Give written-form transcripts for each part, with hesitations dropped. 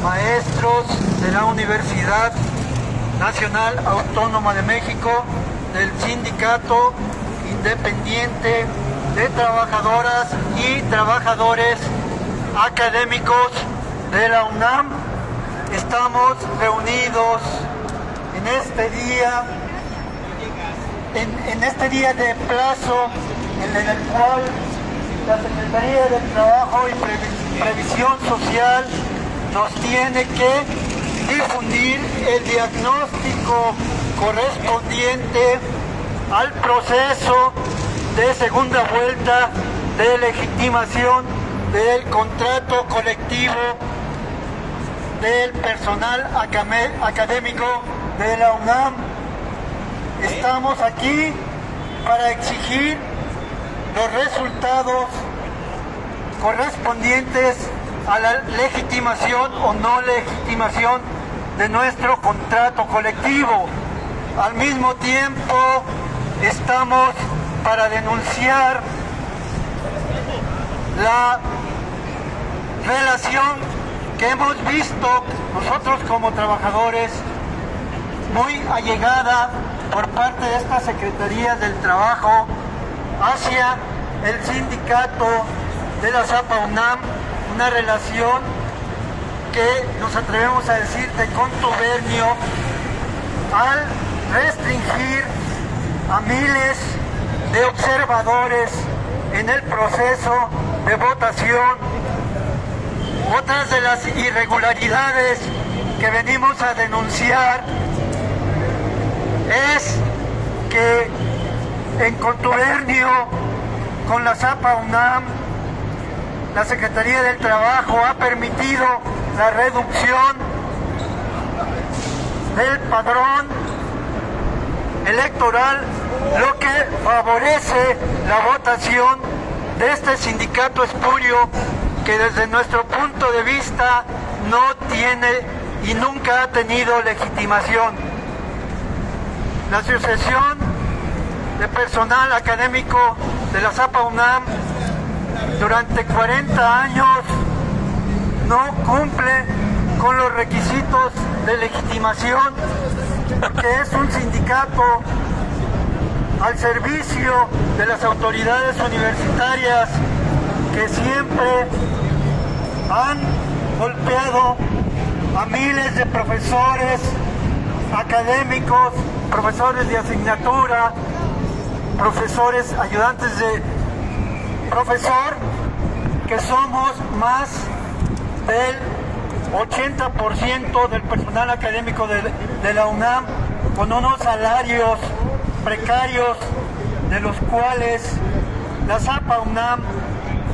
maestros de la Universidad Nacional Autónoma de México, del Sindicato Independiente de Trabajadoras y Trabajadores Académicos de la UNAM. Estamos reunidos en este día de plazo en el cual la Secretaría de Trabajo y Previsión Social nos tiene que difundir el diagnóstico correspondiente al proceso de segunda vuelta de legitimación del contrato colectivo del personal académico de la UNAM. Estamos aquí para exigir los resultados correspondientes a la legitimación o no legitimación de nuestro contrato colectivo. Al mismo tiempo, estamos para denunciar la relación que hemos visto nosotros como trabajadores muy allegada por parte de esta Secretaría del Trabajo hacia el sindicato de la ZAPA UNAM, una relación que nos atrevemos a decir de contubernio al restringir a miles de observadores en el proceso de votación. Otras de las irregularidades que venimos a denunciar es que en contubernio con la ZAPA UNAM, la Secretaría del Trabajo ha permitido la reducción del padrón electoral, lo que favorece la votación de este sindicato espurio que desde nuestro punto de vista no tiene y nunca ha tenido legitimación. La Asociación de Personal Académico de la ZAPA UNAM durante 40 años no cumple con los requisitos de legitimación, porque es un sindicato al servicio de las autoridades universitarias que siempre han golpeado a miles de profesores académicos, profesores de asignatura, profesores ayudantes de profesor, que somos más del 80% del personal académico de la UNAM, con unos salarios precarios de los cuales la ZAPA UNAM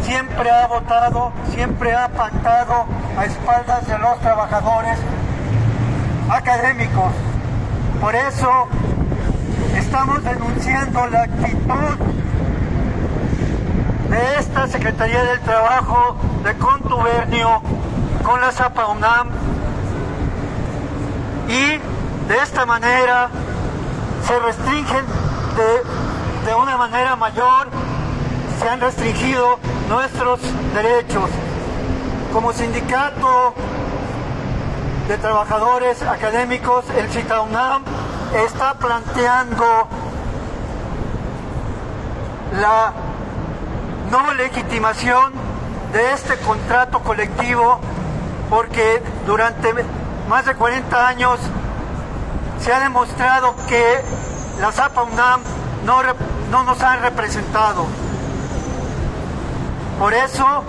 siempre ha votado, siempre ha pactado a espaldas de los trabajadores académicos. Por eso estamos denunciando la actitud de esta Secretaría del Trabajo de contubernio con la ZAPA UNAM, y de esta manera se restringen de una manera mayor, se han restringido nuestros derechos. Como sindicato de trabajadores académicos, el CITAUNAM está planteando la no legitimación de este contrato colectivo, porque durante más de 40 años se ha demostrado que la ZAPA UNAM no nos han representado. Por eso,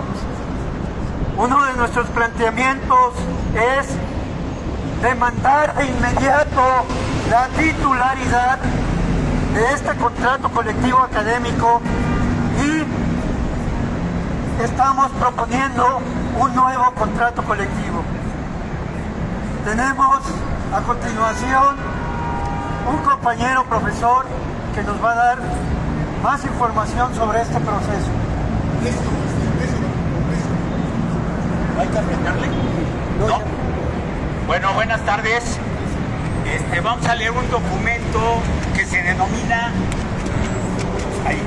uno de nuestros planteamientos es demandar de inmediato la titularidad de este contrato colectivo académico, y estamos proponiendo un nuevo contrato colectivo. Tenemos a continuación un compañero profesor que nos va a dar más información sobre este proceso. ¿Hay que apretarle? ¿No? Bueno, buenas tardes. Vamos a leer un documento que se denomina ahí,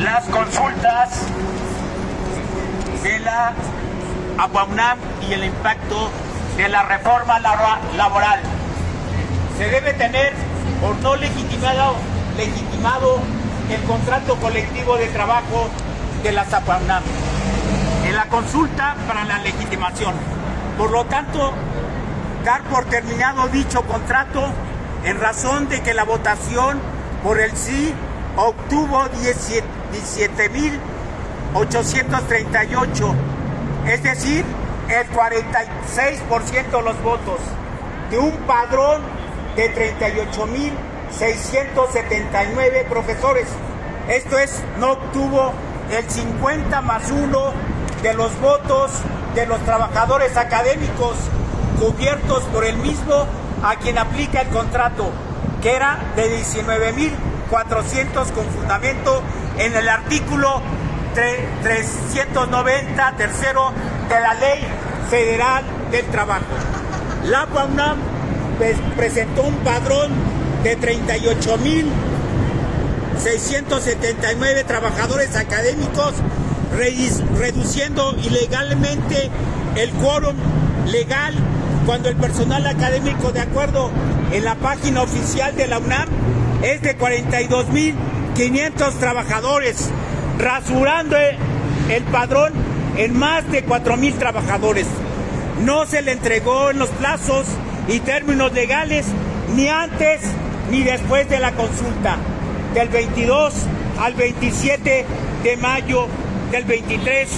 las consultas de la APAUNAM y el impacto de la reforma laboral. Se debe tener por no legitimado el contrato colectivo de trabajo de la APAUNAM en la consulta para la legitimación. Por lo tanto, dar por terminado dicho contrato en razón de que la votación por el sí obtuvo 17.838, es decir, el 46% de los votos, de un padrón de 38.679 profesores. Esto es, no obtuvo el 50 más 1 de los votos de los trabajadores académicos cubiertos por el mismo a quien aplica el contrato, que era de 19.400 con fundamento en el artículo 390 tercero de la Ley Federal del Trabajo. La APAUNAM presentó un padrón de 38.679 trabajadores académicos, reduciendo ilegalmente el quórum legal cuando el personal académico, de acuerdo en la página oficial de la UNAM, es de 42.500 trabajadores, rasurando el padrón en más de 4.000 trabajadores. No se le entregó en los plazos y términos legales ni antes ni después de la consulta, del 22 al 27 de mayo del 23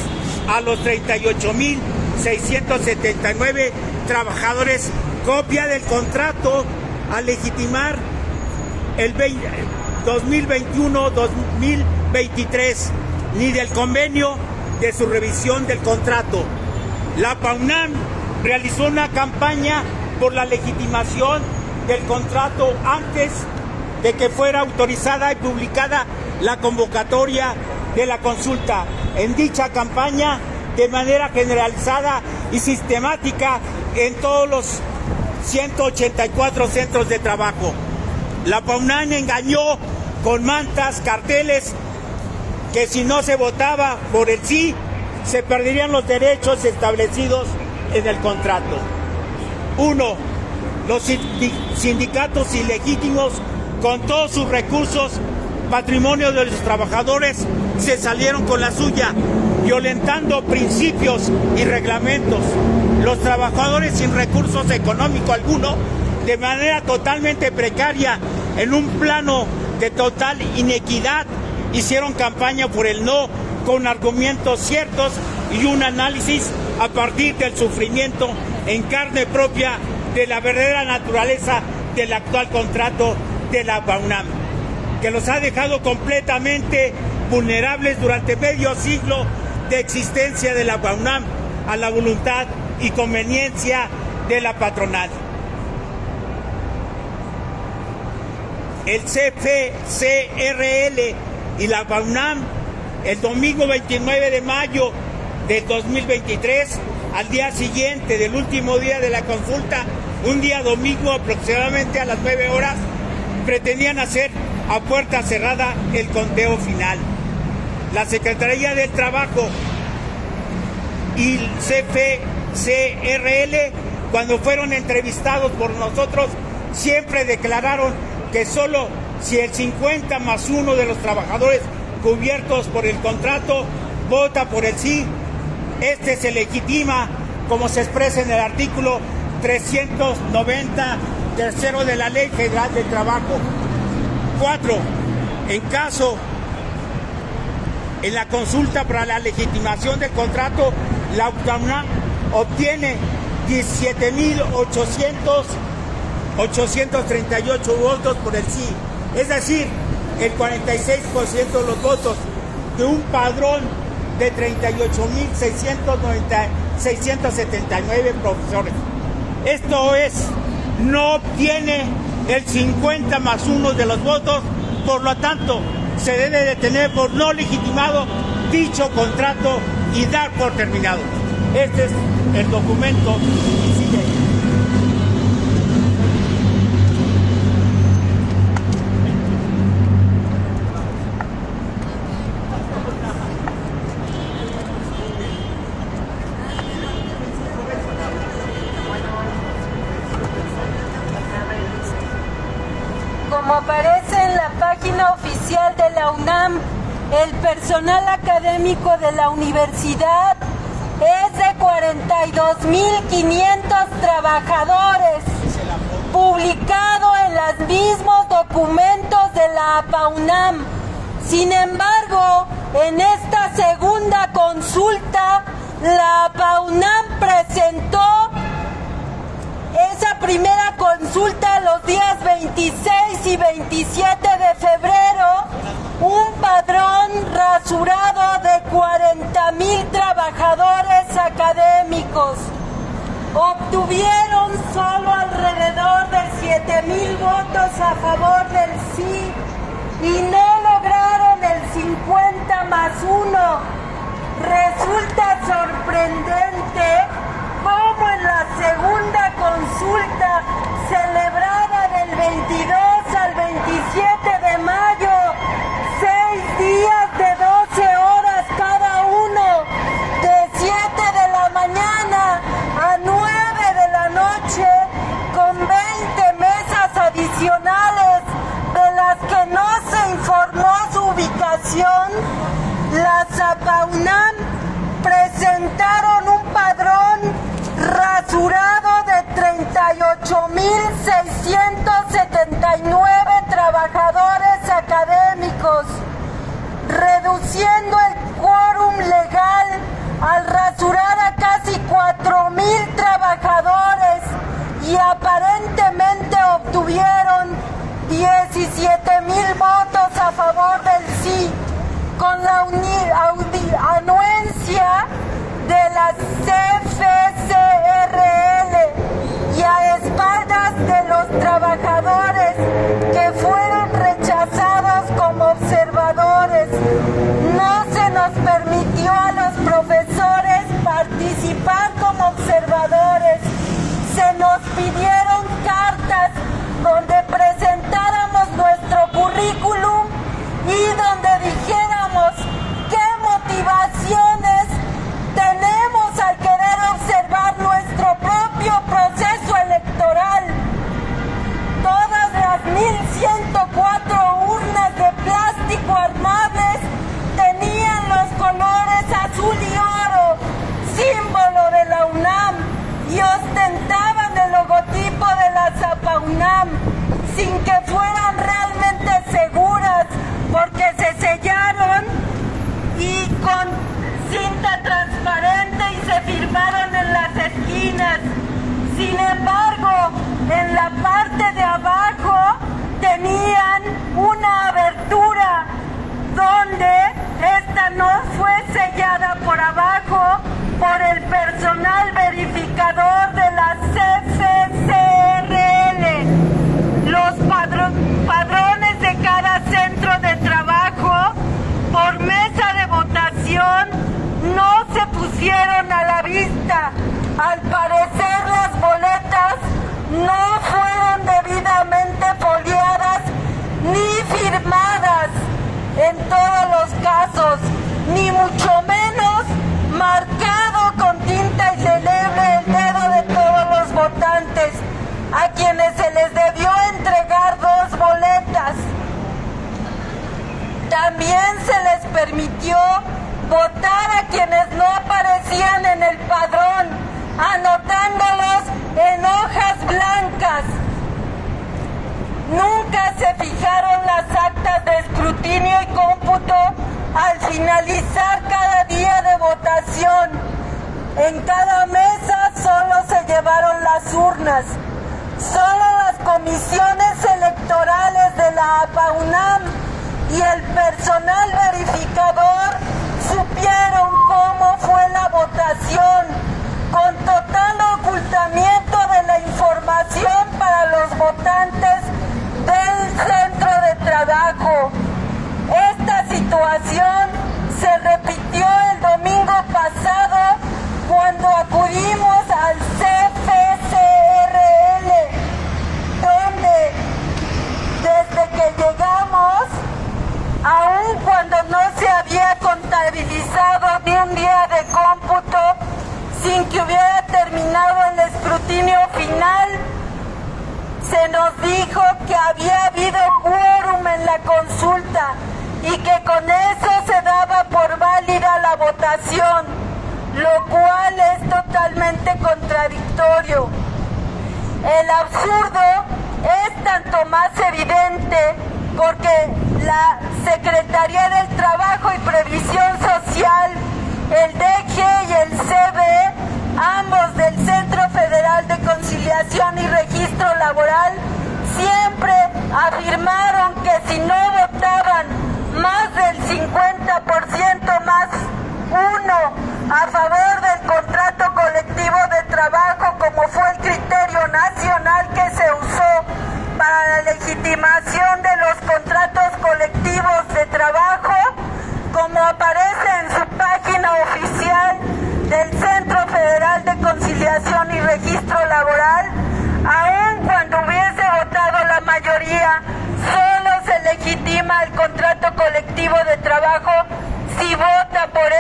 a los 38.679 trabajadores, copia del contrato a legitimar el 2021-2023, ni del convenio de su revisión del contrato. La APAUNAM realizó una campaña por la legitimación del contrato antes de que fuera autorizada y publicada la convocatoria de la consulta. En dicha campaña, de manera generalizada y sistemática en todos los 184 centros de trabajo, la APAUNAM engañó con mantas, carteles, que si no se votaba por el sí, se perderían los derechos establecidos en el contrato. 1. Los sindicatos ilegítimos, con todos sus recursos, patrimonio de los trabajadores, se salieron con la suya, violentando principios y reglamentos. Los trabajadores sin recursos económicos alguno, de manera totalmente precaria, en un plano de total inequidad, hicieron campaña por el no con argumentos ciertos y un análisis a partir del sufrimiento en carne propia de la verdadera naturaleza del actual contrato de la APAUNAM, que los ha dejado completamente vulnerables durante medio siglo de existencia de la APAUNAM a la voluntad y conveniencia de la patronal. El CFCRL y la APAUNAM, el domingo 29 de mayo del 2023, al día siguiente del último día de la consulta, un día domingo aproximadamente a las 9 horas, pretendían hacer a puerta cerrada el conteo final. La Secretaría del Trabajo y el CFCRL, cuando fueron entrevistados por nosotros, siempre declararon que solo si el 50 más 1 de los trabajadores cubiertos por el contrato vota por el sí, este se legitima como se expresa en el artículo 390 tercero de la Ley Federal del Trabajo. 4. En caso, en la consulta para la legitimación del contrato, la APAUNAM obtiene 17.838 votos por el sí, es decir, el 46% de los votos de un padrón de 38.679 profesores. Esto es, no obtiene el 50 más 1 de los votos, por lo tanto, se debe de tener por no legitimado dicho contrato y dar por terminado. Este es el documento y sigue. Social de la UNAM, el personal académico de la universidad es de 42.500 trabajadores, publicado en los mismos documentos de la APAUNAM. Sin embargo, en esta segunda consulta, la APAUNAM presentó esa primera consulta los días 26 y 27 de febrero, un padrón rasurado de 40,000 trabajadores académicos. Obtuvieron solo alrededor de 7,000 votos a favor del sí y no lograron el 50+1. Resulta sorprendente cómo en la segunda consulta, celebrada del 22 al 27 de mayo, 6 días de 12 horas cada uno, de 7 de la mañana a 9 de la noche, con 20 mesas adicionales de las que no se informó su ubicación, las APAUNAM presentaron un padrón rasurado de 38,679 trabajadores académicos, reduciendo el quórum legal al rasurar a casi 4,000 trabajadores y aparentemente obtuvieron 17,000 votos a favor del sí, con la anuencia de la CFCRL y a espaldas de los trabajadores que fueron rechazados como observadores. No se nos permitió a los profesores participar como observadores. Se nos pidieron cartas donde presentáramos nuestro currículum y donde dijéramos qué motivaciones tenemos al querer observar nuestro propio proceso electoral. Todas las 1,104 urnas de plástico armables tenían los colores azul y oro, símbolo de la UNAM, y ostentaban el logotipo de la APAUNAM, sin que fueran realmente seguras, porque se sellaron y con cinta transparente y se firmaron en las esquinas. Sin embargo, en la parte de abajo tenían una abertura donde esta no fue sellada por abajo por el personal verificador de la CFCRL. Los padrones de cada centro de trabajo por mesa de votación no se pusieron a la vista. Al parecer, las boletas no fueron debidamente foliadas ni firmadas en todos los casos, ni mucho menos marcado con tinta indeleble el dedo de todos los votantes, a quienes se les debió entregar 2 boletas. También se les permitió votar a quienes no aparecían en el padrón, anotándolos en hojas blancas. Nunca se fijaron las actas de escrutinio y cómputo al finalizar cada día de votación. En cada mesa solo se llevaron las urnas. Solo las comisiones electorales de la APAUNAM y el personal verificador supieron cómo fue la votación, con total ocultamiento de la información para los votantes del centro de trabajo. Esta situación se repitió el domingo pasado cuando acudimos al CFCRL, donde desde que llegamos, aun cuando no se había contabilizado ni un día de cómputo, sin que hubiera terminado el escrutinio final, se nos dijo que había habido quórum quórum en la consulta y que con eso se daba por válida la votación, lo cual es totalmente contradictorio. El absurdo es tanto más evidente porque la Secretaría del Trabajo y Previsión Social, el DG y el CBE, ambos del Centro Federal de Conciliación y Registro Laboral, siempre afirmaron que si no votaban más del 50% más uno a favor del contrato colectivo de trabajo, como fue el criterio nacional que se usó para la legitimación de los contratos colectivos de trabajo, como aparece en su página oficial del Centro Federal de Conciliación y Registro Laboral, aun cuando hubiese votado la mayoría, solo se legitima el contrato colectivo de trabajo si vota por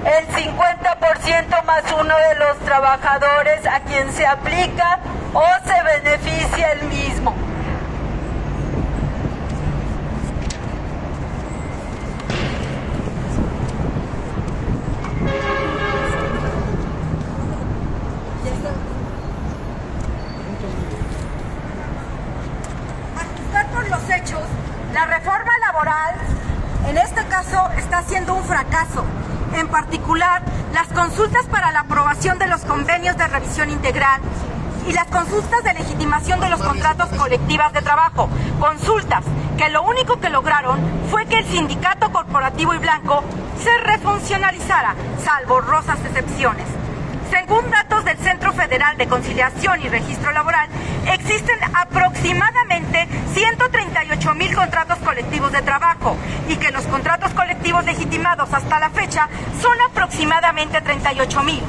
el 50% más uno de los trabajadores a quien se aplica o se beneficia el mismo. A juzgar por los hechos, la reforma laboral, en este caso, está siendo un fracaso. En particular, las consultas para la aprobación de los convenios de revisión integral y las consultas de legitimación de los contratos colectivos de trabajo. Consultas que lo único que lograron fue que el sindicato corporativo y blanco se refuncionalizara, salvo honrosas excepciones. Según datos del Centro Federal de Conciliación y Registro Laboral, existen aproximadamente 138,000 contratos colectivos de trabajo y que los contratos colectivos legitimados hasta la fecha son aproximadamente 38,000,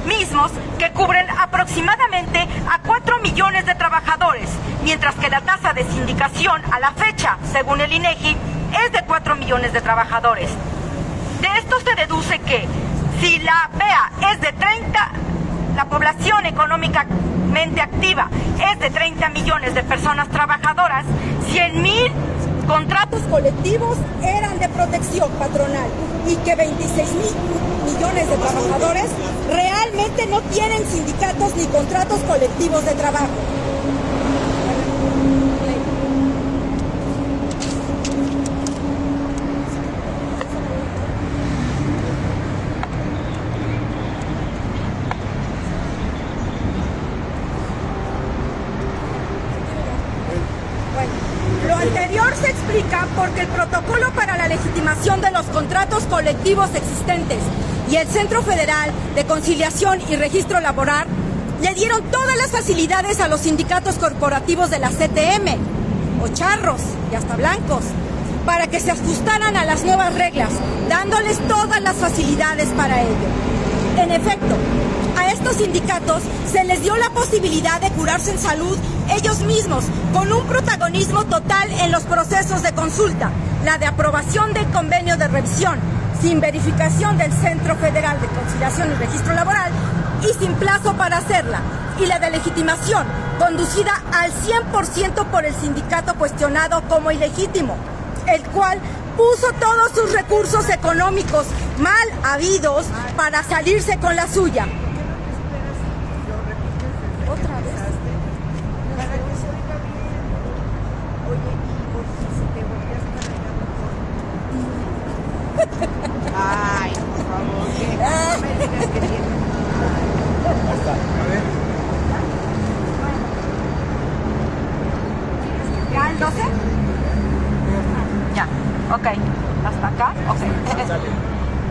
mismos que cubren aproximadamente a 4 millones de trabajadores, mientras que la tasa de sindicación a la fecha, según el INEGI, es de 4 millones de trabajadores. De esto se deduce que si la PEA es de 30, la población económicamente activa es de 30 millones de personas trabajadoras, 100,000 contratos colectivos eran de protección patronal y que 26,000 millones de trabajadores realmente no tienen sindicatos ni contratos colectivos de trabajo. Lo anterior se explica porque el protocolo para la legitimación de los contratos colectivos existentes y el Centro Federal de Conciliación y Registro Laboral le dieron todas las facilidades a los sindicatos corporativos de la CTM, o charros y hasta blancos, para que se ajustaran a las nuevas reglas, dándoles todas las facilidades para ello. En efecto, a estos sindicatos se les dio la posibilidad de curarse en salud ellos mismos, con un protagonismo total en los procesos de consulta, la de aprobación del convenio de revisión, sin verificación del Centro Federal de Conciliación y Registro Laboral y sin plazo para hacerla, y la de legitimación, conducida al 100% por el sindicato cuestionado como ilegítimo, el cual puso todos sus recursos económicos mal habidos para salirse con la suya. Otra vez. Ay, por favor, no me digas que tiene. ¿Ya el 12? Ya, ok. ¿Hasta acá? Ok.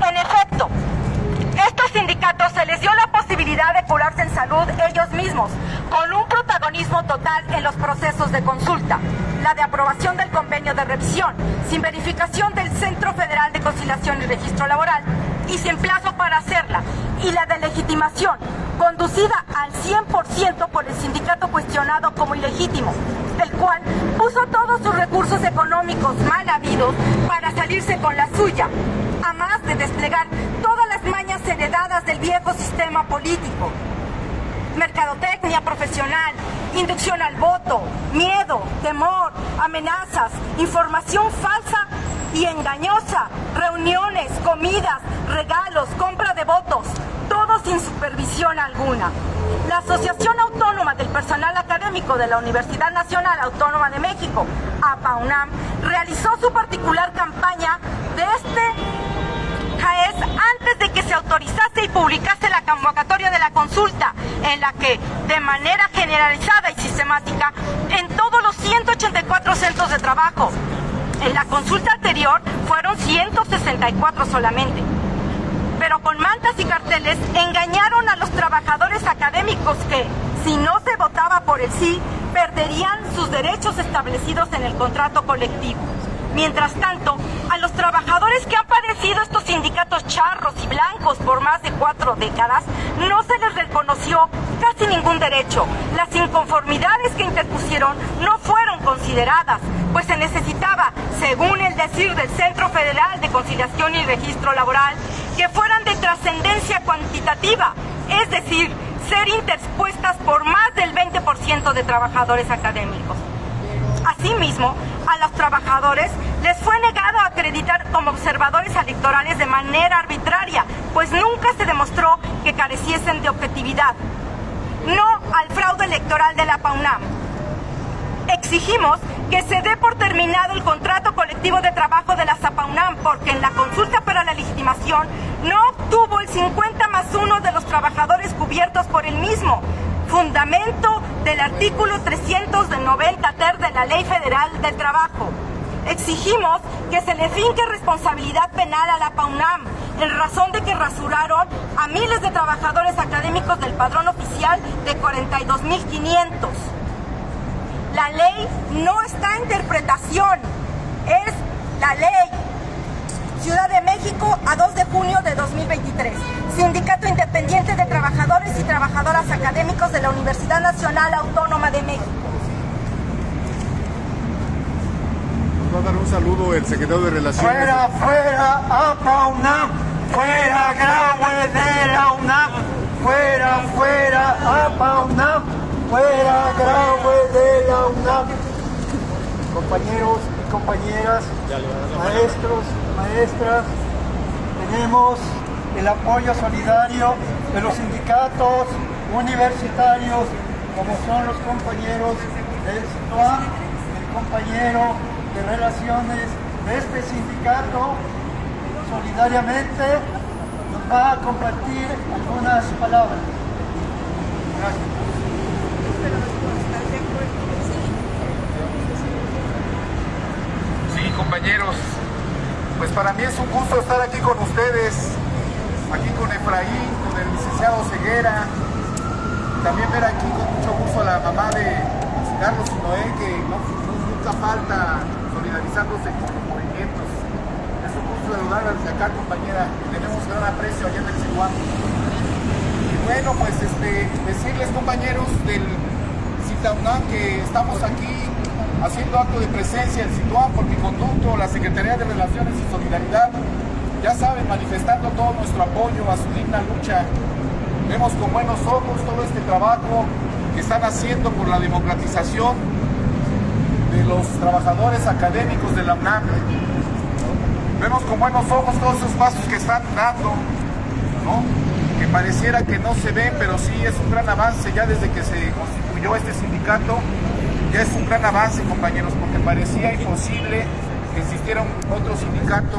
En efecto, estos sindicatos se les dio la posibilidad de curarse en salud ellos mismos, con un protagonismo total en los procesos de consulta, la de aprobación del convenio de revisión, sin verificación del Centro Federal de Conciliación y Registro Laboral y sin plazo para hacerla, y la de legitimación, conducida al 100% por el sindicato cuestionado como ilegítimo, el cual puso todos sus recursos económicos mal habidos para salirse con la suya, a más de desplegar todas las mañas heredadas del viejo sistema político. mercadotecnia profesional, inducción al voto, miedo, temor, amenazas, información falsa y engañosa, reuniones, comidas, regalos, compra de votos, todo sin supervisión alguna. La Asociación Autónoma del Personal Académico de la Universidad Nacional Autónoma de México, APAUNAM, realizó su particular campaña de CAES antes de que se autorizase y publicase la convocatoria de la consulta, en la que, de manera generalizada y sistemática, en todos los 184 centros de trabajo. En la consulta anterior fueron 164 solamente. Pero con mantas y carteles engañaron a los trabajadores académicos que, si no se votaba por el sí, perderían sus derechos establecidos en el contrato colectivo. Mientras tanto, a los trabajadores que han padecido estos sindicatos charros y blancos por más de 4 décadas, no se les reconoció casi ningún derecho. Las inconformidades que interpusieron no fueron consideradas, pues se necesitaba, según el decir del Centro Federal de Conciliación y Registro Laboral, que fueran de trascendencia cuantitativa, es decir, ser interpuestas por más del 20% de trabajadores académicos. Asimismo, a los trabajadores les fue negado acreditar como observadores electorales de manera arbitraria, pues nunca se demostró que careciesen de objetividad. No al fraude electoral de la APAUNAM. Exigimos que se dé por terminado el contrato colectivo de trabajo de la APAUNAM, porque en la consulta para la legitimación no obtuvo el 50+1 de los trabajadores cubiertos por el mismo, fundamento del artículo 390 ter de la Ley Federal del Trabajo. Exigimos que se le finque responsabilidad penal a la APAUNAM en razón de que rasuraron a miles de trabajadores académicos del padrón oficial de 42.500. La ley no está en interpretación, es la ley. Ciudad de México, a 2 de junio de 2023. Sindicato Independiente de Trabajadores y Trabajadoras Académicos de la Universidad Nacional Autónoma de México. Nos va a dar un saludo el secretario de Relaciones. ¡Fuera, fuera, APAUNAM! ¡Fuera, Graue de la UNAM! ¡Fuera, fuera, APAUNAM! ¡Fuera, Graue de la UNAM! Compañeros y compañeras, maestros, maestras, tenemos el apoyo solidario de los sindicatos universitarios, como son los compañeros del SITUAM, el compañero de Relaciones de este sindicato, solidariamente nos va a compartir algunas palabras. Gracias. Sí, compañeros, pues para mí es un gusto estar aquí con ustedes, aquí con Efraín, con el licenciado Ceguera, también ver aquí con mucho gusto a la mamá de Carlos y Noé, que nunca falta solidarizándose con los movimientos. Es un gusto saludarla desde acá, compañera, tenemos gran aprecio allá en el CITUAM. Y bueno, pues decirles, compañeros del CITAUNAM, que estamos aquí haciendo acto de presencia en CITUAM por mi conducto, la Secretaría de Relaciones y Solidaridad, ya saben, manifestando todo nuestro apoyo a su digna lucha. Vemos con buenos ojos todo este trabajo que están haciendo por la democratización de los trabajadores académicos de la UNAM. Vemos con buenos ojos todos esos pasos que están dando, ¿no? Que pareciera que no se ven, pero sí es un gran avance ya desde que se constituyó este sindicato. Ya es un gran avance, compañeros, porque parecía imposible que existiera otro sindicato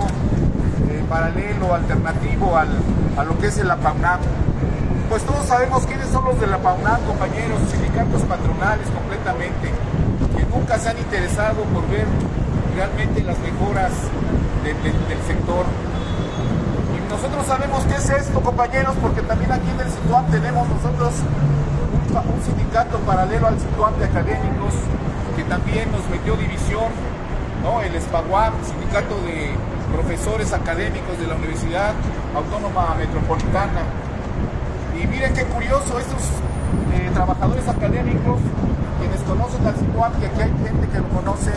paralelo, alternativo a lo que es el APAUNAM. Pues todos sabemos quiénes son los de la APAUNAM, compañeros, sindicatos patronales completamente, que nunca se han interesado por ver realmente las mejoras del sector. Y nosotros sabemos qué es esto, compañeros, porque también aquí en el CITUAM tenemos nosotros un sindicato paralelo al CITUAM de académicos, que también nos metió división, ¿no? El SPAUAM, sindicato de profesores académicos de la Universidad Autónoma Metropolitana. Y miren qué curioso, estos trabajadores académicos, quienes conocen al CITUAM, que aquí hay gente que lo conoce,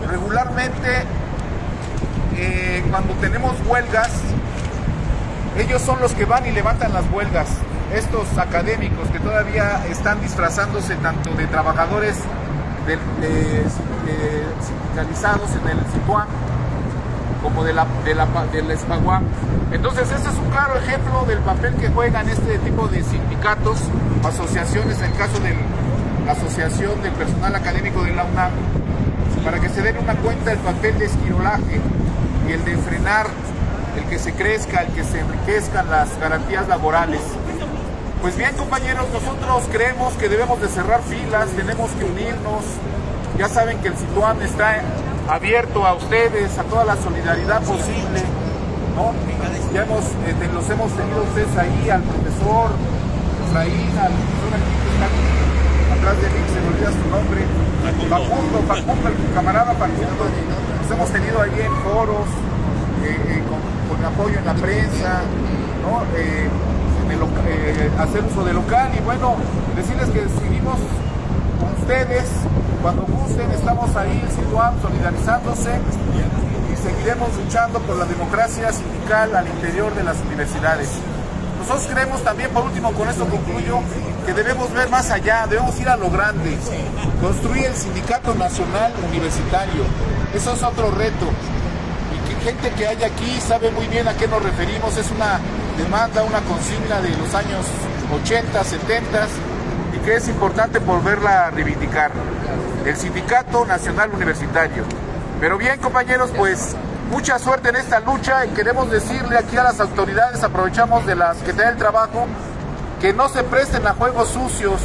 regularmente cuando tenemos huelgas, ellos son los que van y levantan las huelgas. estos académicos que todavía están disfrazándose tanto de trabajadores sindicalizados en el Situam como del Espaguam. Entonces este es un claro ejemplo del papel que juegan este tipo de sindicatos, asociaciones, en el caso de la Asociación del Personal Académico de la UNAM, para que se den una cuenta del papel de esquirolaje y el de frenar el que se crezca, el que se enriquezcan las garantías laborales. Pues bien, compañeros, nosotros creemos que debemos de cerrar filas, tenemos que unirnos. Ya saben que el Situam está abierto a ustedes, a toda la solidaridad posible, ¿no? Ya los hemos tenido ustedes ahí, al profesor Efraín, al profesor aquí que está atrás de mí, se me olvida su nombre, Facundo, el camarada Facundo, los hemos tenido ahí en foros, con apoyo en la prensa, ¿no? Hacer uso de local y bueno, decirles que seguimos con ustedes, cuando gusten estamos ahí en Situam solidarizándose y seguiremos luchando por la democracia sindical al interior de las universidades. Nosotros creemos también, por último, con esto concluyo, que debemos ver más allá, debemos ir a lo grande, construir el Sindicato Nacional Universitario. Eso es otro reto. Gente que hay aquí sabe muy bien a qué nos referimos, es una demanda, una consigna de los años 80, 70 y que es importante volverla a reivindicar, el Sindicato Nacional Universitario. Pero bien, compañeros, pues mucha suerte en esta lucha y queremos decirle aquí a las autoridades, aprovechamos de la Secretaría del Trabajo, que no se presten a juegos sucios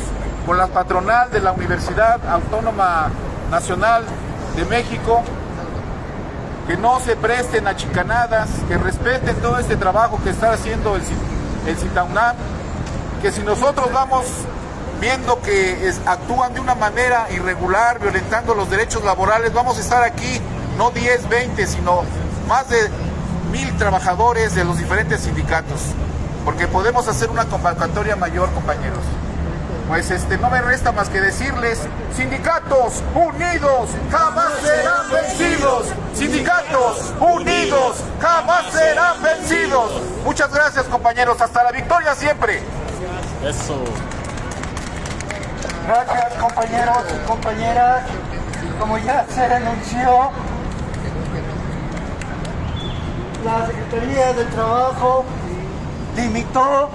con la patronal de la Universidad Autónoma Nacional de México, que no se presten a chicanadas, que respeten todo este trabajo que está haciendo el Citaunam, que si nosotros vamos viendo que actúan de una manera irregular, violentando los derechos laborales, vamos a estar aquí, no 10, 20, sino más de 1000 trabajadores de los diferentes sindicatos, porque podemos hacer una convocatoria mayor, compañeros. Pues no me resta más que decirles, sindicatos unidos jamás serán vencidos. Sindicatos unidos jamás serán vencidos. Muchas gracias, compañeros. Hasta la victoria siempre. Eso. Gracias, compañeros y compañeras. Como ya se anunció, la Secretaría del Trabajo limitó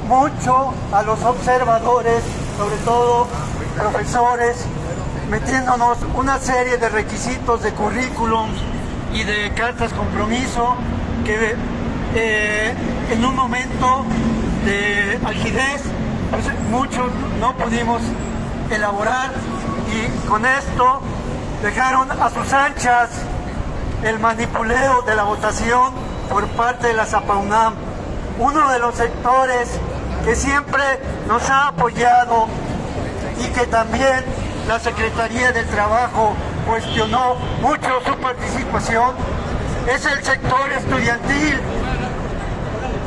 mucho a los observadores, sobre todo profesores, metiéndonos una serie de requisitos de currículum y de cartas compromiso que en un momento de algidez pues, muchos no pudimos elaborar y con esto dejaron a sus anchas el manipuleo de la votación por parte de la Zapaunam, uno de los sectores que siempre nos ha apoyado y que también la Secretaría del Trabajo cuestionó mucho su participación, es el sector estudiantil.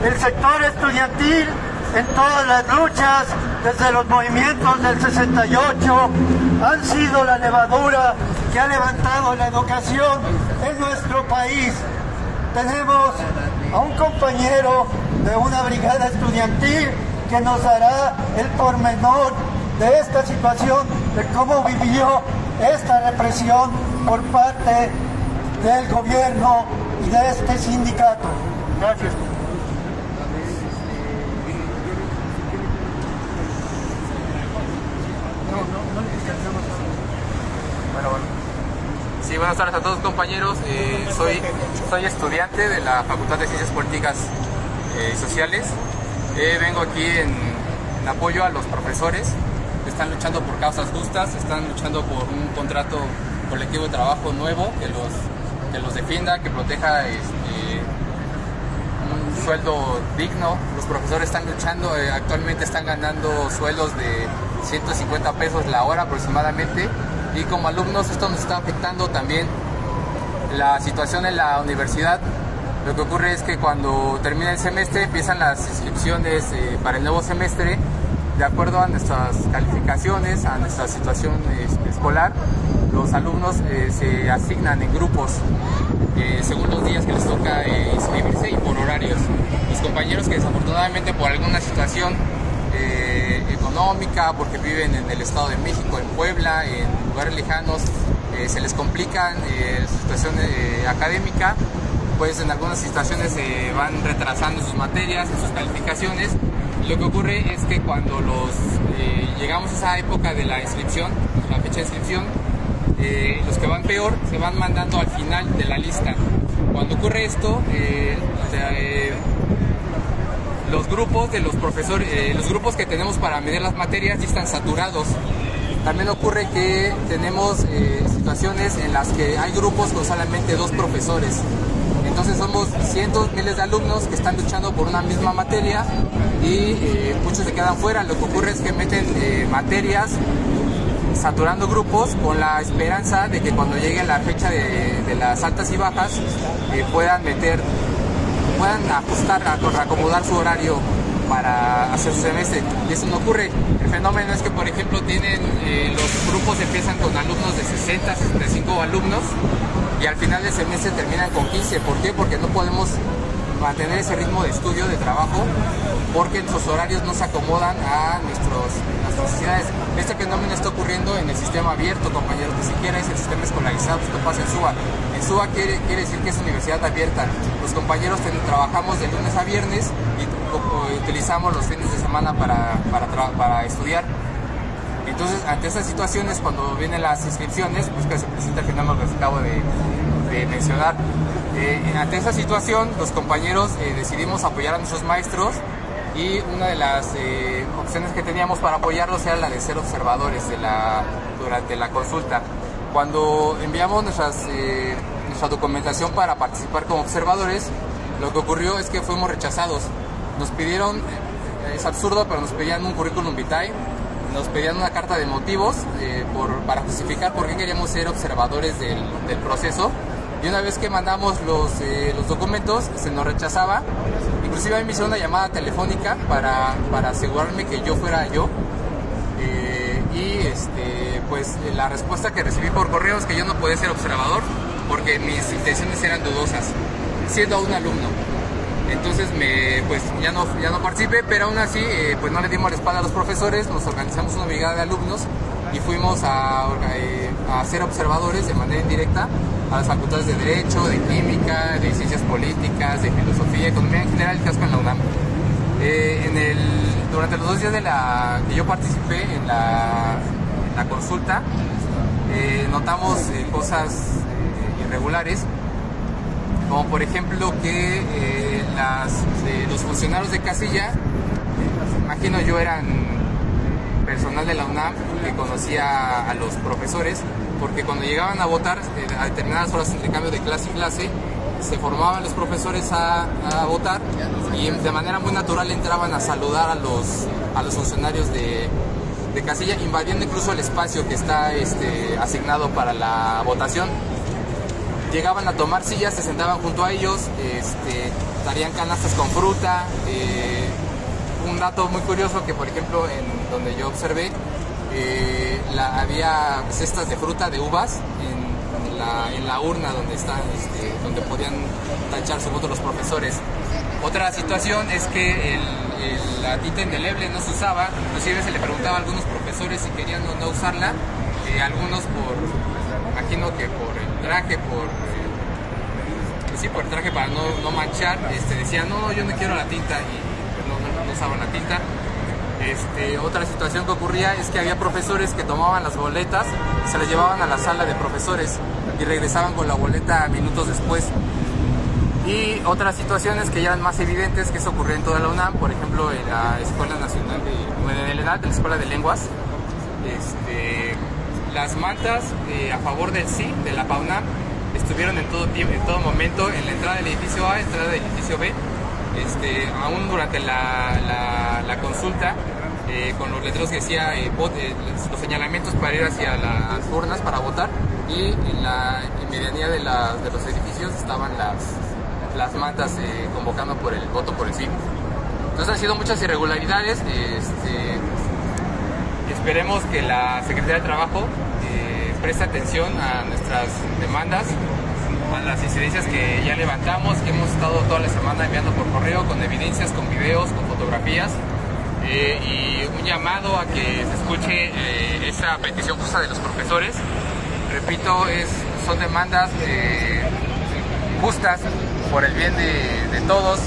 El sector estudiantil en todas las luchas, desde los movimientos del 68, han sido la levadura que ha levantado la educación en nuestro país. Tenemos a un compañero de una brigada estudiantil que nos dará el pormenor de esta situación, de cómo vivió esta represión por parte del gobierno y de este sindicato. Gracias. Sí, buenas tardes a todos, compañeros. Soy estudiante de la Facultad de Ciencias Políticas y Sociales. Vengo aquí en apoyo a los profesores que están luchando por causas justas, están luchando por un contrato colectivo de trabajo nuevo que los defienda, que proteja un sueldo digno. Los profesores están luchando, actualmente están ganando sueldos de 150 pesos la hora aproximadamente, y como alumnos esto nos está afectando también la situación en la universidad. Lo que ocurre es que cuando termina el semestre empiezan las inscripciones para el nuevo semestre. De acuerdo a nuestras calificaciones, a nuestra situación escolar, los alumnos se asignan en grupos según los días que les toca inscribirse y por horarios. Los compañeros que desafortunadamente por alguna situación económica, porque viven en el Estado de México, en Puebla, en lugares lejanos, se les complican su situación académica, pues en algunas situaciones se van retrasando sus materias, en sus calificaciones. Lo que ocurre es que cuando llegamos a esa época de la inscripción, la fecha de inscripción, los que van peor se van mandando al final de la lista. Cuando ocurre esto, los grupos de los profesores, los grupos que tenemos para medir las materias ya están saturados. También ocurre que tenemos situaciones en las que hay grupos con solamente 2 profesores. Entonces somos cientos, miles de alumnos que están luchando por una misma materia y muchos se quedan fuera. Lo que ocurre es que meten materias saturando grupos con la esperanza de que cuando llegue la fecha de las altas y bajas puedan ajustar, acomodar su horario para hacer su semestre. Y eso no ocurre. El fenómeno es que, por ejemplo, los grupos empiezan con alumnos de 60, 65 alumnos y al final del semestre terminan con 15. ¿Por qué? Porque no podemos mantener ese ritmo de estudio, de trabajo, porque nuestros horarios no se acomodan a nuestras necesidades. Este fenómeno está ocurriendo en el sistema abierto, compañeros, ni siquiera es el sistema escolarizado. Esto pasa en SUA. En SUA quiere decir que es universidad abierta. Los compañeros trabajamos de lunes a viernes y utilizamos los fines de semana para estudiar. Entonces, ante estas situaciones, cuando vienen las inscripciones, pues que se presenta el fenómeno que acabo de mencionar. Ante esa situación, los compañeros decidimos apoyar a nuestros maestros y una de las opciones que teníamos para apoyarlos era la de ser observadores durante la consulta. Cuando enviamos nuestra documentación para participar como observadores, lo que ocurrió es que fuimos rechazados. Nos pidieron, es absurdo, pero nos pedían un currículum vitae, nos pedían una carta de motivos para justificar por qué queríamos ser observadores del proceso. Y una vez que mandamos los documentos, se nos rechazaba. Inclusive a mí me hicieron una llamada telefónica para asegurarme que yo fuera yo. Pues la respuesta que recibí por correo es que yo no podía ser observador porque mis intenciones eran dudosas, siendo un alumno. Entonces pues ya no participé, pero aún así pues no le dimos la espalda a los profesores, nos organizamos una brigada de alumnos y fuimos a ser observadores de manera indirecta a las facultades de Derecho, de Química, de Ciencias Políticas, de Filosofía, Economía en general, casco en la UNAM. Durante los 2 días que yo participé en la consulta, notamos cosas irregulares, como por ejemplo que los funcionarios de casilla, imagino yo, eran personal de la UNAM que conocía a los profesores, porque cuando llegaban a votar a determinadas horas entre cambio de clase y clase, se formaban los profesores a votar y de manera muy natural entraban a saludar a los funcionarios de casilla, invadiendo incluso el espacio que está asignado para la votación. Llegaban a tomar sillas, se sentaban junto a ellos, darían canastas con fruta. Un dato muy curioso que, por ejemplo, en donde yo observé, había cestas de fruta, de uvas, en la urna donde podían tachar su voto los profesores. Otra situación es que la tinta indeleble no se usaba, inclusive se le preguntaba a algunos profesores si querían o no usarla, algunos imagino que por el traje, por el traje para no manchar, decían no, yo no quiero la tinta y pues no usaban la tinta. Otra situación que ocurría es que había profesores que tomaban las boletas, se las llevaban a la sala de profesores y regresaban con la boleta minutos después. Y otras situaciones que ya eran más evidentes, que eso ocurría en toda la UNAM, por ejemplo en la Escuela Nacional en el ENAD, de la Escuela de Lenguas, las mantas a favor del sí, de la PAUNAM, estuvieron en todo momento en la entrada del edificio A, entrada del edificio B, aún durante la consulta, con los letreros que decía los señalamientos para ir hacia las urnas para votar, y en la medianía de los edificios estaban las mantas convocando por el voto por el sí. Entonces han sido muchas irregularidades. Esperemos que la Secretaría de Trabajo preste atención a nuestras demandas, a las incidencias que ya levantamos, que hemos estado toda la semana enviando por correo, con evidencias, con videos, con fotografías, y un llamado a que se escuche esa petición justa de los profesores. Repito, son demandas justas por el bien de todos,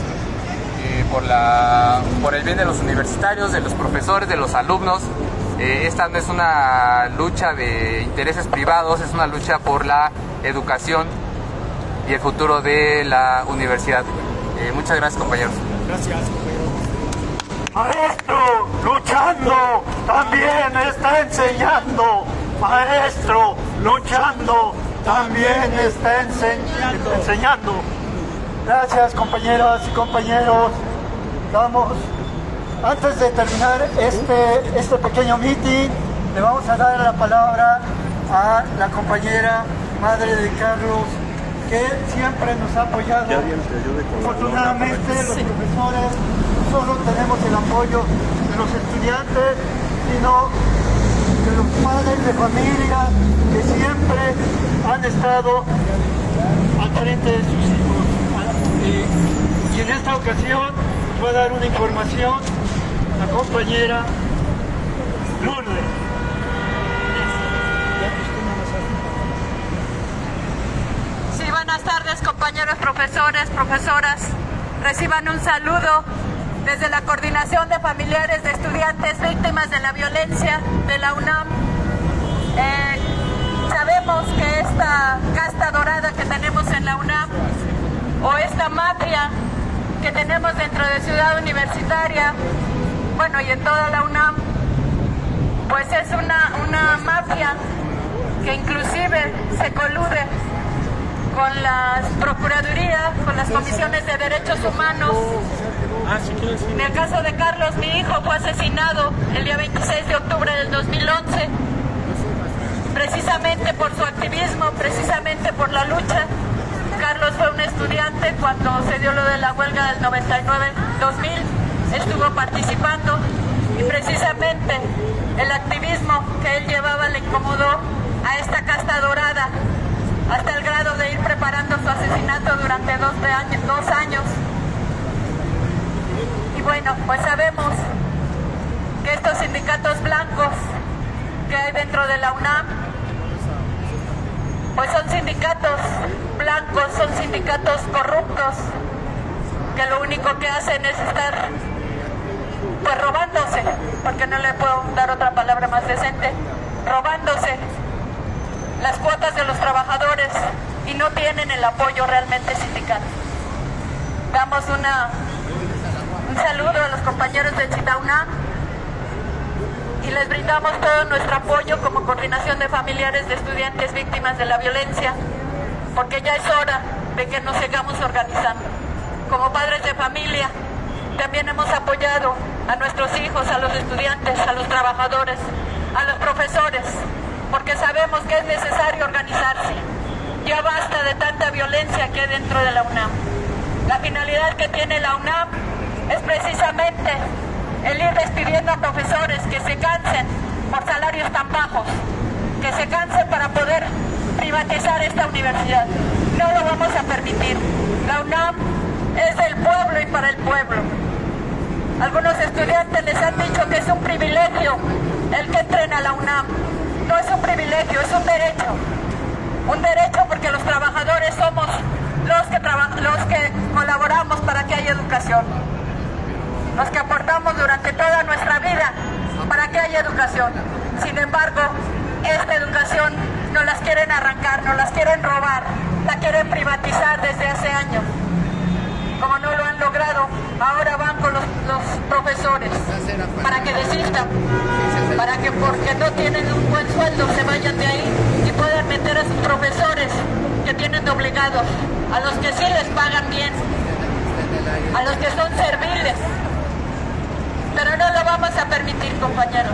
por el bien de los universitarios, de los profesores, de los alumnos. Esta no es una lucha de intereses privados, es una lucha por la educación y el futuro de la universidad. Muchas gracias, compañeros. Gracias, compañero. Maestro, luchando, también está enseñando. Maestro, luchando, también está enseñando. Gracias, compañeras y compañeros. Antes de terminar este pequeño meeting, le vamos a dar la palabra a la compañera madre de Carlos, que siempre nos ha apoyado. Afortunadamente, los profesores no solo tenemos el apoyo de los estudiantes, sino de los padres de familia que siempre han estado al frente de sus hijos. Y en esta ocasión va a dar una información la compañera Lourdes. Sí, buenas tardes, compañeros profesores, profesoras. Reciban un saludo desde la Coordinación de Familiares de Estudiantes Víctimas de la Violencia de la UNAM. Sabemos que esta casta dorada que tenemos en la UNAM, o esta mafia que tenemos dentro de Ciudad Universitaria, bueno, y en toda la UNAM, pues es una mafia que inclusive se colude con las procuradurías, con las comisiones de derechos humanos. En el caso de Carlos, mi hijo fue asesinado el día 26 de octubre del 2011, precisamente por su activismo, precisamente por la lucha. Carlos fue un estudiante cuando se dio lo de la huelga del 99-2000, estuvo participando y precisamente el activismo que él llevaba le incomodó a esta casta dorada hasta el grado de ir preparando su asesinato durante 2 años. Y bueno, pues sabemos que estos sindicatos blancos que hay dentro de la UNAM, pues son sindicatos blancos, son sindicatos corruptos, que lo único que hacen es estar pues robándose, porque no le puedo dar otra palabra más decente, robándose las cuotas de los trabajadores y no tienen el apoyo realmente sindical. Damos un saludo a los compañeros de CIDAUNAM y les brindamos todo nuestro apoyo como Coordinación de Familiares de Estudiantes Víctimas de la Violencia, porque ya es hora de que nos sigamos organizando. Como padres de familia, también hemos apoyado a nuestros hijos, a los estudiantes, a los trabajadores, a los profesores, porque sabemos que es necesario organizarse. Ya basta de tanta violencia que hay dentro de la UNAM. La finalidad que tiene la UNAM es precisamente el ir despidiendo a profesores que se cansen por salarios tan bajos, que se cansen para poder privatizar esta universidad. No lo vamos a permitir. La UNAM es del pueblo y para el pueblo. Algunos estudiantes les han dicho que es un privilegio el que entren a la UNAM. No es un privilegio, es un derecho. Un derecho porque los trabajadores somos los que colaboramos para que haya educación. Los que aportamos durante toda nuestra vida para que haya educación. Sin embargo, esta educación nos las quieren arrancar, nos las quieren robar, la quieren privatizar desde hace años. Como no lo han logrado, ahora van con los profesores para que desistan, para que porque no tienen un buen sueldo se vayan de ahí y puedan meter a sus profesores que tienen obligados, a los que sí les pagan bien, a los que son serviles. Pero no lo vamos a permitir, compañeros.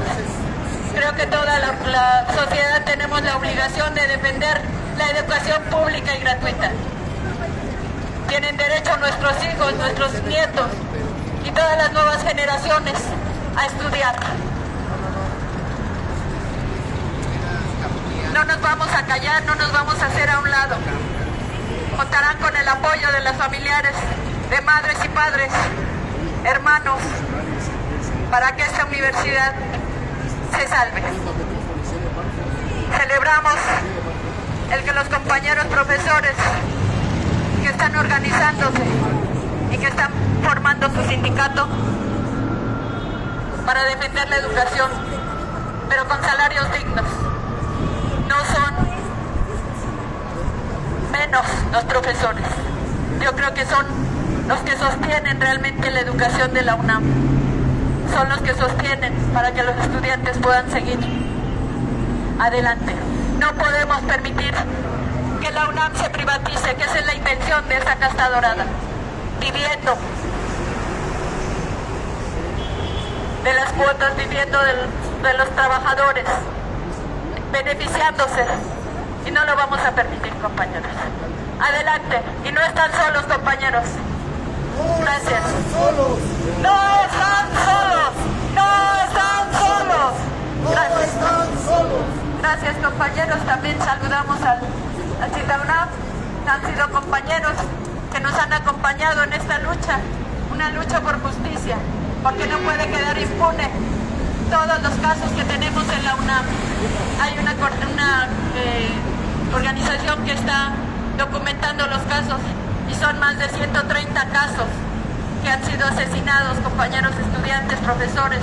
Creo que toda la sociedad tenemos la obligación de defender la educación pública y gratuita. Tienen derecho nuestros hijos, nuestros nietos y todas las nuevas generaciones a estudiar. No nos vamos a callar, no nos vamos a hacer a un lado. Contarán con el apoyo de los familiares, de madres y padres, hermanos, para que esta universidad se salve. Celebramos el que los compañeros profesores que están organizándose y que están formando su sindicato para defender la educación, pero con salarios dignos. No son menos los profesores. Yo creo que son los que sostienen realmente la educación de la UNAM. Son los que sostienen para que los estudiantes puedan seguir adelante. No podemos permitir que la UNAM se privatice, que esa es la intención de esta casta dorada, viviendo de las cuotas, viviendo de los trabajadores, beneficiándose, y no lo vamos a permitir, compañeros. Adelante, y no están solos, compañeros. Gracias. No están solos, no están solos. Gracias. Gracias, compañeros. También saludamos al CITAUNAM. Han sido compañeros que nos han acompañado en esta lucha, una lucha por justicia, porque no puede quedar impune todos los casos que tenemos en la UNAM. Hay una organización que está documentando los casos y son más de 130 casos que han sido asesinados, compañeros estudiantes, profesores,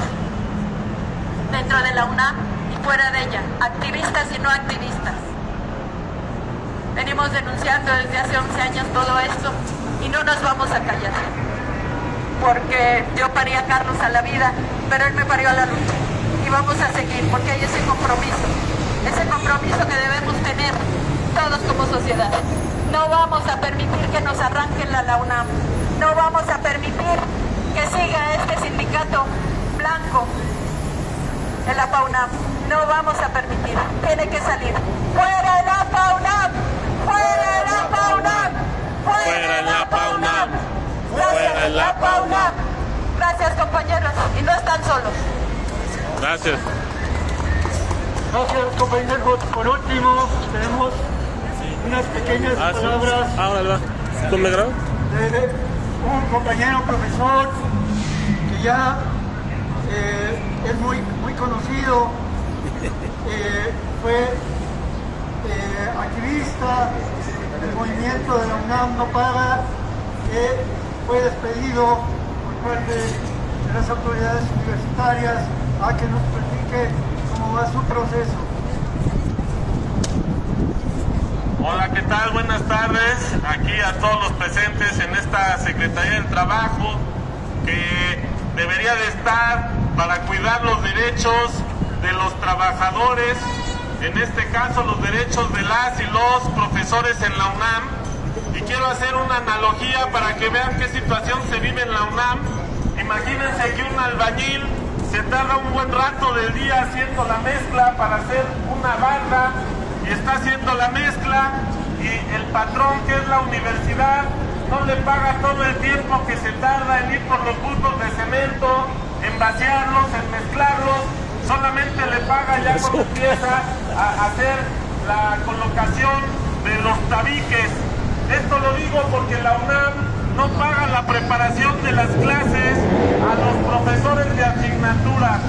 dentro de la UNAM y fuera de ella, activistas y no activistas. Venimos denunciando desde hace 11 años todo esto y no nos vamos a callar, porque yo parí a Carlos a la vida, pero él me parió a la lucha, y vamos a seguir, porque hay ese compromiso que debemos tener todos como sociedad. No vamos a permitir que nos arranquen la UNAM, no vamos a permitir que siga este sindicato blanco en la PAUNAM, no vamos a permitir, tiene que salir. ¡Fuera la PAUNAM! ¡Fuera la PAUNAM! ¡Fuera la PAUNAM! ¡Fuera la PAUNAM! Gracias, compañeros, y no están solos. Gracias. Gracias, compañeros. Por último, tenemos unas pequeñas palabras ¿Tú me grabas? de un compañero profesor que ya es muy conocido, fue activista del movimiento de la UNAM No Paga, fue despedido por parte de las autoridades universitarias, a que nos platique cómo va su proceso. Hola, ¿qué tal? Buenas tardes. Aquí a todos los presentes en esta Secretaría del Trabajo, que debería de estar para cuidar los derechos de los trabajadores, en este caso los derechos de las y los profesores en la UNAM. Y quiero hacer una analogía para que vean qué situación se vive en la UNAM. Imagínense que un albañil se tarda un buen rato del día haciendo la mezcla para hacer una barda, y está haciendo la mezcla, y el patrón, que es la universidad, no le paga todo el tiempo que se tarda en ir por los bultos de cemento, en vaciarlos, en mezclarlos, solamente le paga ya cuando empieza a hacer la colocación de los tabiques. Esto lo digo porque la UNAM no paga la preparación de las clases a los profesores de asignatura.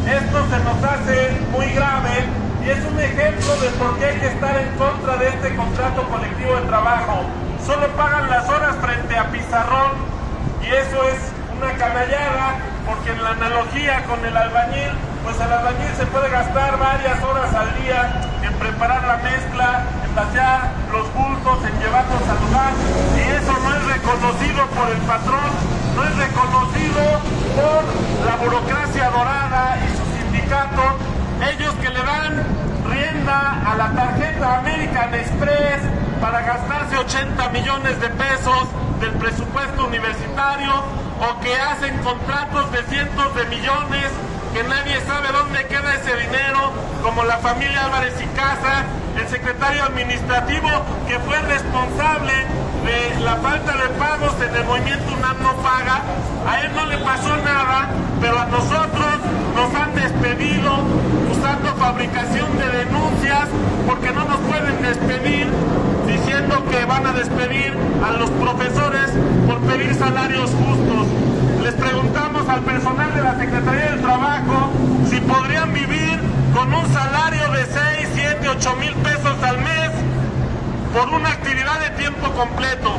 Esto se nos hace muy grave y es un ejemplo de por qué hay que estar en contra de este contrato colectivo de trabajo. Solo pagan las horas frente a pizarrón, y eso es una canallada, porque en la analogía con el albañil, pues el albañil se puede gastar varias horas al día en preparar la mezcla, en vaciar los bultos, en llevarlos al lugar, y eso no es reconocido por el patrón, no es reconocido por la burocracia dorada y su sindicato, ellos que le dan rienda a la tarjeta American Express para gastarse 80 millones de pesos del presupuesto universitario, o que hacen contratos de cientos de millones que nadie sabe dónde queda ese dinero, como la familia Álvarez y Casa, el secretario administrativo que fue responsable de la falta de pagos en el movimiento UNAM No Paga. A él no le pasó nada, pero a nosotros nos han despedido usando fabricación de denuncias, porque no nos pueden despedir diciendo que van a despedir a los profesores por pedir salarios justos. les preguntamos al personal de la Secretaría del Trabajo si podrían vivir con un salario de 6, 7, 8 mil pesos al mes por una actividad de tiempo completo.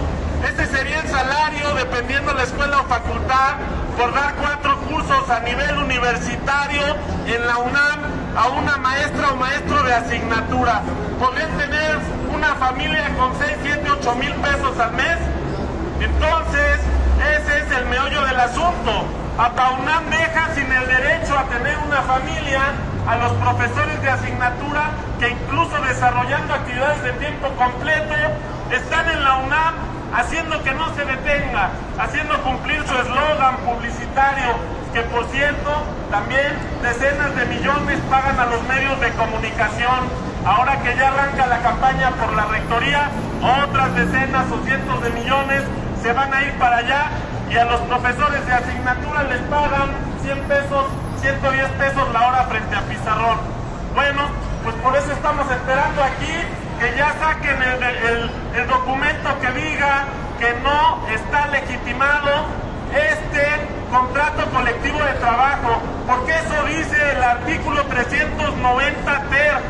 Este sería el salario, dependiendo de la escuela o facultad, por dar 4 cursos a nivel universitario en la UNAM a una maestra o maestro de asignatura. ¿Podrían tener una familia con 6, 7, 8 mil pesos al mes? Entonces, ese es el meollo del asunto. APAUNAM deja sin el derecho a tener una familia a los profesores de asignatura que incluso desarrollando actividades de tiempo completo están en la UNAM haciendo que no se detenga, haciendo cumplir su eslogan publicitario, que por cierto también decenas de millones pagan a los medios de comunicación. Ahora que ya arranca la campaña por la rectoría, otras decenas o cientos de millones se van a ir para allá, y a los profesores de asignatura les pagan 100 pesos, 110 pesos la hora frente a pizarrón. Bueno, pues por eso estamos esperando aquí que ya saquen el documento que diga que no está legitimado este contrato colectivo de trabajo, porque eso dice el artículo 390 ter.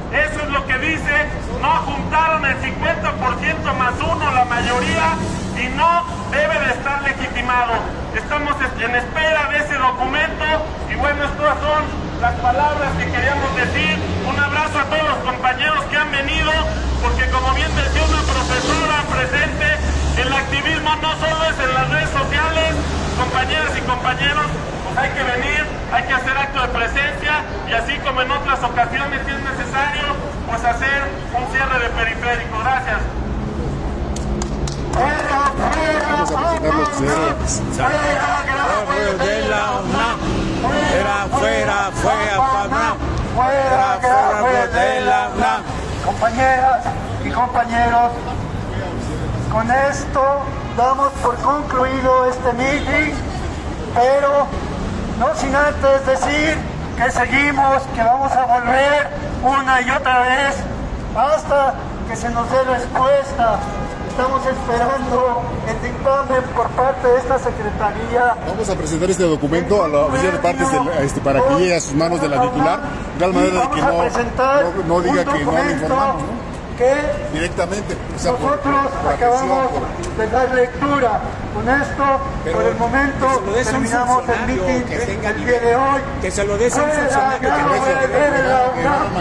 Eso es lo que dice. No juntaron el 50% más uno, la mayoría, y no debe de estar legitimado. Estamos en espera de ese documento, y bueno, estas son las palabras que queríamos decir. Un abrazo a todos los compañeros que han venido, porque como bien decía una profesora presente, el activismo no solo es en las redes sociales. Compañeras y compañeros, pues hay que venir, hay que hacer acto de presencia, y así como en otras ocasiones, si es necesario, pues hacer un cierre de periférico. Gracias. Vamos a presentar los ustedes. De la UNAM, fuera de la UNAM. Compañeras y compañeros, con esto damos por concluido este meeting, pero no sin antes decir que seguimos, que vamos a volver una y otra vez hasta que se nos dé respuesta. Estamos esperando el dictamen por parte de esta Secretaría. Vamos a presentar este documento a la Oficina de Partes para que llegue a sus manos de la titular, de tal manera de que no diga que no le informamos, ¿no? Que directamente, o sea, nosotros acabamos de dar lectura. Con esto, por el momento, terminamos el meeting el día de hoy. Que se lo des a un funcionario que no es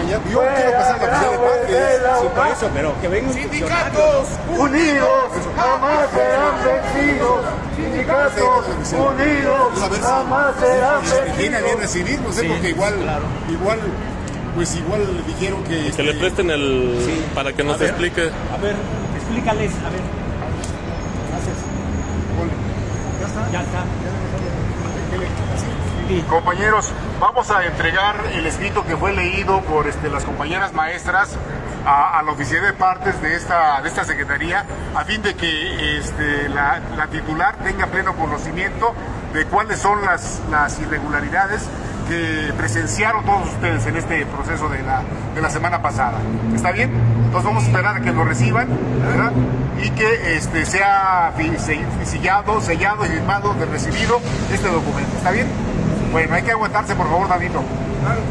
yo quiero pasar la Oficina de Partes. Sí, por eso, pero que vengan sindicatos unidos jamás serán vencidos. Sindicatos unidos jamás serán vencidos. Viene bien recibir, no sé, porque igual dijeron que le presten para que nos explique. A ver, explícales, a ver. Gracias. Ya está. Compañeros, vamos a entregar el escrito que fue leído por las compañeras maestras a la Oficina de Partes de esta Secretaría, a fin de que la titular tenga pleno conocimiento de cuáles son las irregularidades que presenciaron todos ustedes en este proceso de la semana pasada. ¿Está bien? Entonces vamos a esperar a que lo reciban, ¿verdad? Y que sea sellado y firmado de recibido este documento. ¿Está bien? Bueno, hay que aguantarse, por favor, Danito. Claro.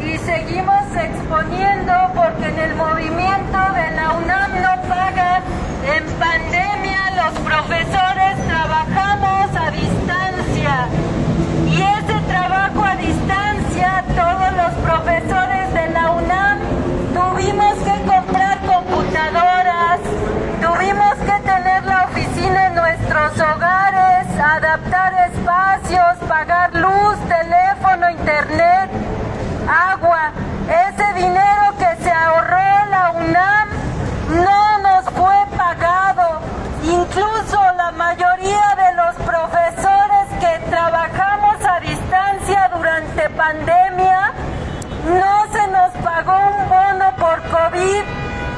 Y seguimos exponiendo porque en el movimiento de la UNAM no pagan. En pandemia los profesores trabajamos a distancia, y ese trabajo a distancia todos los profesores de la UNAM tuvimos que comprar computadoras, tuvimos que tener la oficina en nuestros hogares, adaptar espacios, pagar luz, teléfono, internet, agua. Ese dinero que se ahorró la UNAM no nos fue pagado. Incluso la mayoría de los profesores que trabajamos a distancia durante pandemia, no se nos pagó un bono por COVID,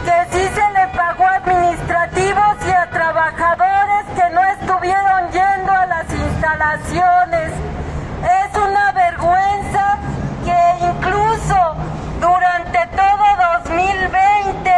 que sí se le pagó a administrativos y a trabajadores que no estuvieron yendo a las instalaciones. Es una vergüenza que incluso durante todo 2020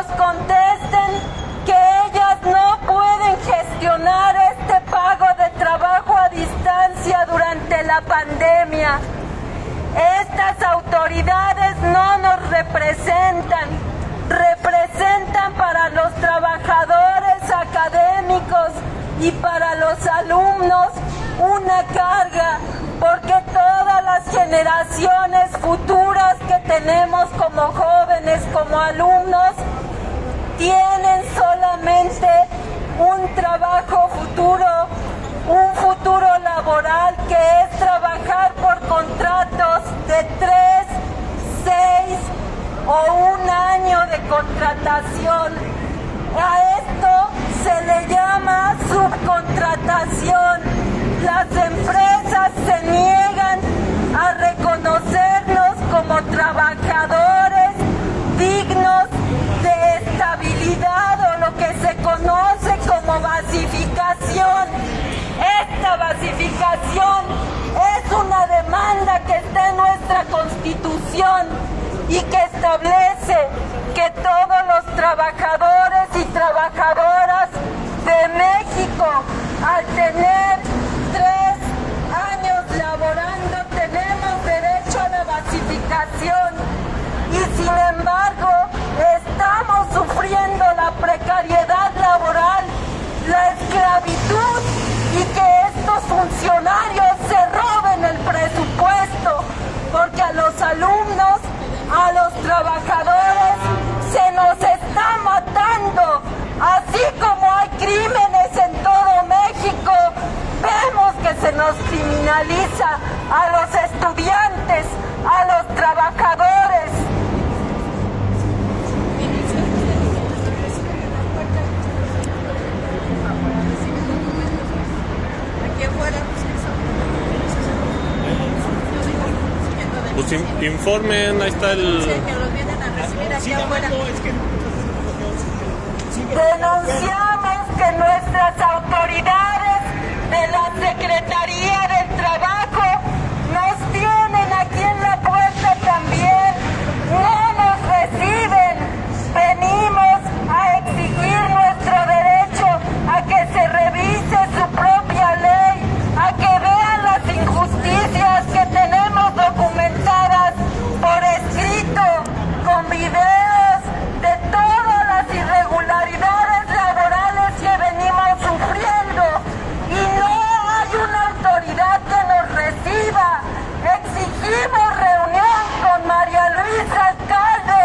nos contesten que ellas no pueden gestionar este pago de trabajo a distancia durante la pandemia. Estas autoridades no nos representan, representan para los trabajadores académicos y para los alumnos una carga, porque todas las generaciones futuras que tenemos como jóvenes, como alumnos, tienen solamente un trabajo futuro, un futuro laboral que es trabajar por contratos de 3, 6 o 1 año de contratación. A esto se le llama subcontratación. Las empresas se niegan a reconocernos como trabajadores dignos de estabilidad o lo que se conoce como basificación. Esta basificación es una demanda que está en nuestra Constitución y que establece que todos los trabajadores y trabajadoras de México, al tener 3 años laborando, tenemos derecho a la basificación. Y sin embargo, estamos sufriendo la precariedad laboral, la esclavitud, y que estos funcionarios se roben el presupuesto, porque a los alumnos, a los trabajadores, se nos está matando. Así como hay crímenes en todo México, vemos que se nos criminaliza a los estudiantes, a los trabajadores. Pues informen, ahí está el... Denunciamos que nuestras autoridades de la Secretaría del Trabajo nos tienen aquí en la puerta también, no nos reciben. Venimos a exigir nuestro derecho a que se revise su propia ley, a que vean las injusticias que tenemos documentadas por escrito, con videos de todas las irregularidades laborales que venimos sufriendo, y no hay una autoridad que nos reciba. Exigimos reunión con María Luisa Alcalde.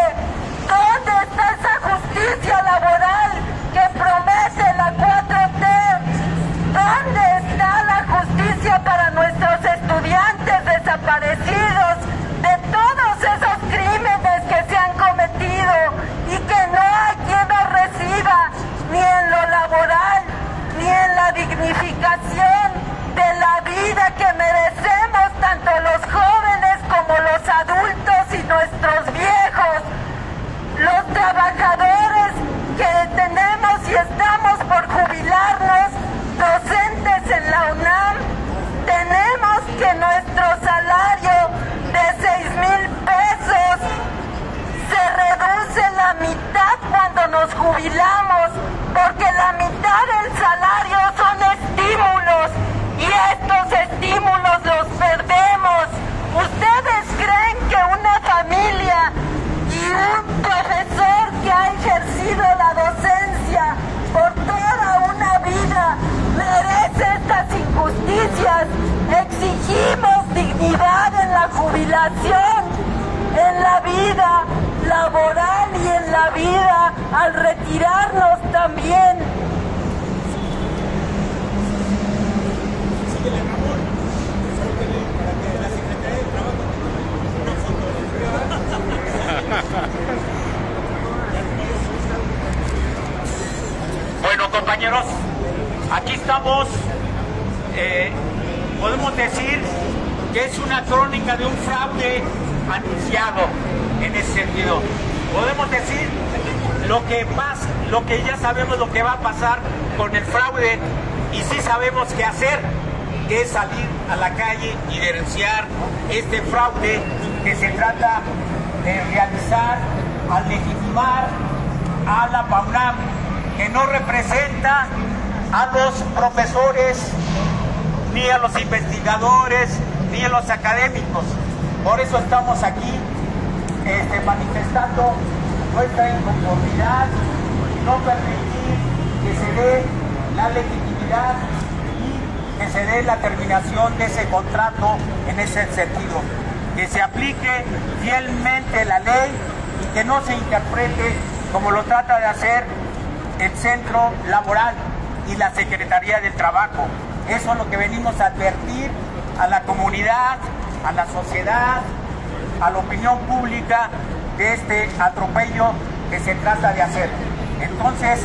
¿Dónde está esa justicia laboral que promete la 4T? ¿Dónde está la justicia para nuestros estudiantes desaparecidos de todos esos crímenes que se han cometido y que no hay quien nos reciba, ni en lo laboral, ni en la dignificación de la vida que merecemos tanto los jóvenes como los adultos y nuestros viejos? Los trabajadores que tenemos y estamos por jubilarnos, docentes en la UNAM, tenemos que nuestro salario de 6,000 pesos se reduce la mitad cuando nos jubilamos, porque la mitad del salario son estímulos y estos estímulos los perdemos. ¿Ustedes creen que una familia y un profesor que ha ejercido la docencia por toda una vida merece estas injusticias? Exigimos dignidad en la jubilación, en la vida laboral y en la vida al retirarnos también. Bueno, compañeros, aquí estamos. Podemos decir que es una crónica de un fraude anunciado en ese sentido. Podemos decir lo que pasa, lo que ya sabemos lo que va a pasar con el fraude, y sí sabemos qué hacer, que es salir a la calle y denunciar este fraude que se trata de realizar al legitimar a la PAUNAM, que no representa a los profesores, ni a los investigadores, ni a los académicos. Por eso estamos aquí manifestando nuestra inconformidad y no permitir que se dé la legitimidad y que se dé la terminación de ese contrato en ese sentido. Que se aplique fielmente la ley y que no se interprete como lo trata de hacer el Centro Laboral y la Secretaría del Trabajo. Eso es lo que venimos a advertir a la comunidad, a la sociedad, a la opinión pública de este atropello que se trata de hacer. Entonces,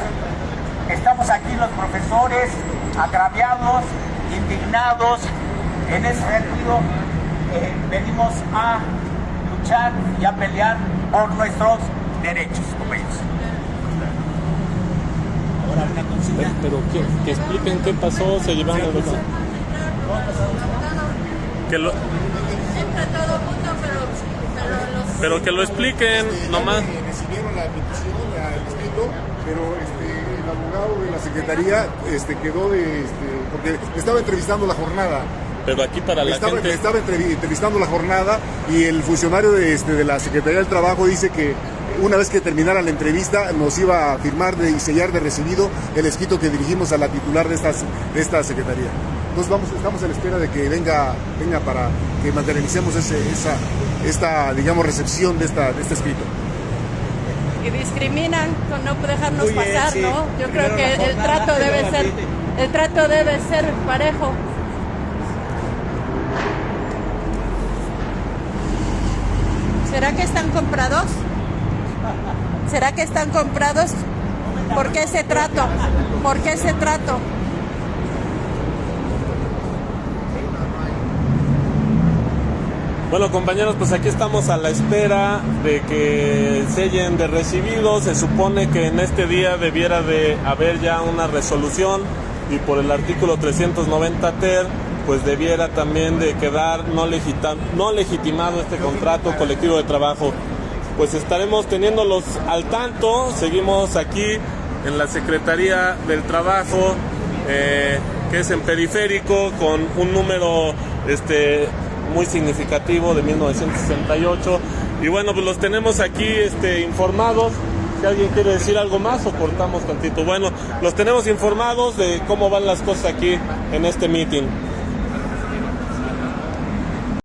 estamos aquí los profesores agraviados, indignados. En ese sentido, venimos a luchar y a pelear por nuestros derechos, compañeros. Ahora una consigna. Pero que expliquen qué pasó, se llevaron a los... Pero que lo expliquen nomás. Recibieron la petición, el escrito, pero el abogado de la Secretaría quedó porque estaba entrevistando la jornada. Pero aquí para la gente... Estaba entrevistando la jornada y el funcionario de la Secretaría del Trabajo dice que una vez que terminara la entrevista nos iba a firmar y sellar de recibido el escrito que dirigimos a la titular de esta Secretaría. Entonces estamos a la espera de que venga para que materialicemos esta digamos, recepción de este escrito. Y discriminan con no dejarnos pasar, sí. ¿No? Yo creo que el trato debe ser parejo. ¿Será que están comprados? ¿Será que están comprados? ¿Por qué ese trato? ¿Por qué ese trato? Bueno, compañeros, pues aquí estamos a la espera de que sellen de recibido. Se supone que en este día debiera de haber ya una resolución y por el artículo 390 ter pues debiera también de quedar no legitimado este contrato colectivo de trabajo. Pues estaremos teniéndolos al tanto. Seguimos aquí en la Secretaría del Trabajo, que es en Periférico, con un número muy significativo de 1968. Y bueno, pues los tenemos aquí informados. Si alguien quiere decir algo más o cortamos tantito. Bueno, los tenemos informados de cómo van las cosas aquí en este meeting.